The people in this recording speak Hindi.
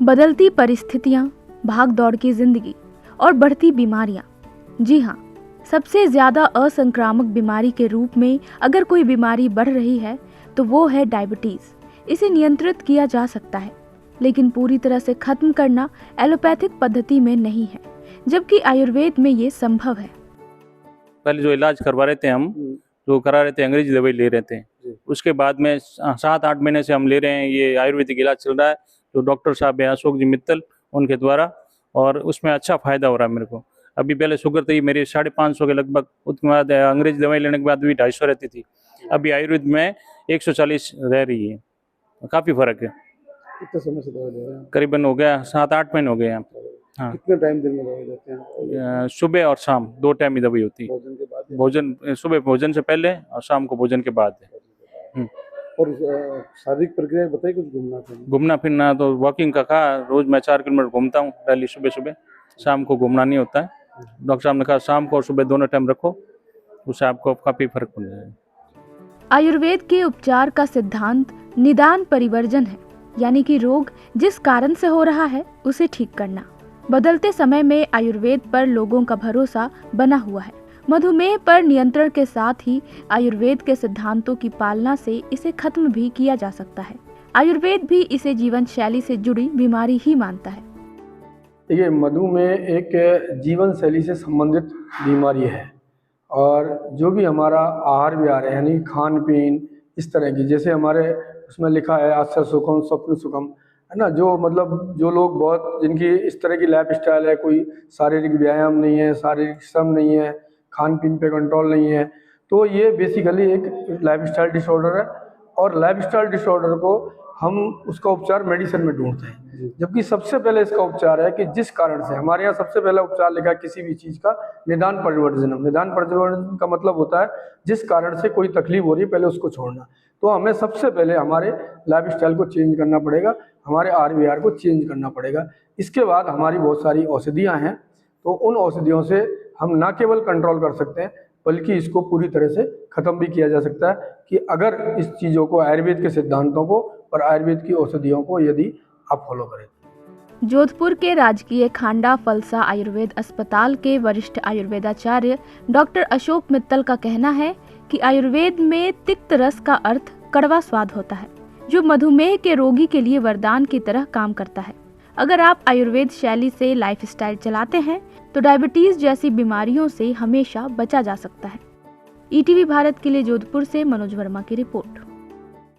बदलती परिस्थितियां, भाग दौड़ की जिंदगी और बढ़ती बीमारियां। जी हाँ, सबसे ज़्यादा असंक्रामक बीमारी के रूप में अगर कोई बीमारी बढ़ रही है तो वो है डायबिटीज़। इसे नियंत्रित किया जा सकता है, लेकिन पूरी तरह से खत्म करना एलोपैथिक पद्धति में नहीं है, जबकि आयुर्वेद में ये संभव है। पहले जो इलाज करवा रहे थे हम, जो करा रहे थे अंग्रेजी दवाई ले रहे थे, उसके बाद में 7-8 महीने से हम ले रहे हैं ये आयुर्वेदिक इलाज चल रहा है, जो डॉक्टर साहब हैं अशोक जी मित्तल उनके द्वारा, और उसमें अच्छा फायदा हो रहा है मेरे को। अभी पहले शुगर थी मेरी 550 के लगभग, उसके बाद अंग्रेजी दवाई लेने के बाद भी 250 रहती थी, अभी आयुर्वेद में 140 रह रही है। काफ़ी फर्क है। कितने समय से दवाई ले रहे हैं? करीबन हो गया 7-8 महीने हो गए हैं। हाँ, कितने टाइम दिन में दवाई लेते हैं? सुबह और शाम 2 टाइम ही दवाई होती है। भोजन के बाद? भोजन सुबह भोजन से पहले और शाम को भोजन के बाद। और शारीरिक प्रक्रिया बताइए कुछ। घूमना फिरना तो वॉकिंग का कहा, रोज मैं 4 किलोमीटर घूमता हूँ डेली, सुबह सुबह। शाम को घूमना नहीं होता है। डॉक्टर साहब ने कहा शाम को और सुबह दोनों टाइम रखो, उससे आपको काफ़ी फर्क पड़ जाएगा। आयुर्वेद के उपचार का सिद्धांत निदान परिवर्जन है, यानी कि रोग जिस कारण से हो रहा है उसे ठीक करना। बदलते समय में आयुर्वेद पर लोगों का भरोसा बना हुआ है। मधुमेह पर नियंत्रण के साथ ही आयुर्वेद के सिद्धांतों की पालना से इसे खत्म भी किया जा सकता है। आयुर्वेद भी इसे जीवन शैली से जुड़ी बीमारी ही मानता है। देखिए, मधुमेह एक जीवन शैली से संबंधित बीमारी है, और जो भी हमारा आहार विहार है, यानी खान पीन इस तरह की, जैसे हमारे उसमें लिखा है आस्था सुखम स्वप्न सुखम, है ना, जो मतलब जो लोग बहुत जिनकी इस तरह की लाइफ स्टाइल है, कोई शारीरिक व्यायाम नहीं है, शारीरिक श्रम नहीं है, खान पीन पे कंट्रोल नहीं है, तो ये बेसिकली एक लाइफ स्टाइल डिसऑर्डर है। और लाइफ स्टाइल डिसऑर्डर को हम उसका उपचार मेडिसिन में ढूंढते हैं, जबकि सबसे पहले इसका उपचार है कि जिस कारण से हमारे यहाँ सबसे पहला उपचार लिखा है किसी भी चीज़ का, निदान परिवर्जनम। निदान परिवर्जन का मतलब होता है जिस कारण से कोई तकलीफ हो रही है पहले उसको छोड़ना। तो हमें सबसे पहले हमारे लाइफ स्टाइल को चेंज करना पड़ेगा, हमारे आहार विहार को चेंज करना पड़ेगा। इसके बाद हमारी बहुत सारी औषधियाँ हैं, तो उन औषधियों से हम ना केवल कंट्रोल कर सकते हैं बल्कि इसको पूरी तरह से ख़त्म भी किया जा सकता है, कि अगर इस चीज़ों को, आयुर्वेद के सिद्धांतों को और आयुर्वेद की औषधियों को यदि आप फॉलो करें। जोधपुर के राजकीय खांडा फलसा आयुर्वेद अस्पताल के वरिष्ठ आयुर्वेदाचार्य डॉक्टर अशोक मित्तल का कहना है कि आयुर्वेद में तिक्त रस का अर्थ कड़वा स्वाद होता है, जो मधुमेह के रोगी के लिए वरदान की तरह काम करता है। अगर आप आयुर्वेद शैली से लाइफस्टाइल चलाते हैं तो डायबिटीज जैसी बीमारियों से हमेशा बचा जा सकता है। ईटीवी भारत के लिए जोधपुर से मनोज वर्मा की रिपोर्ट।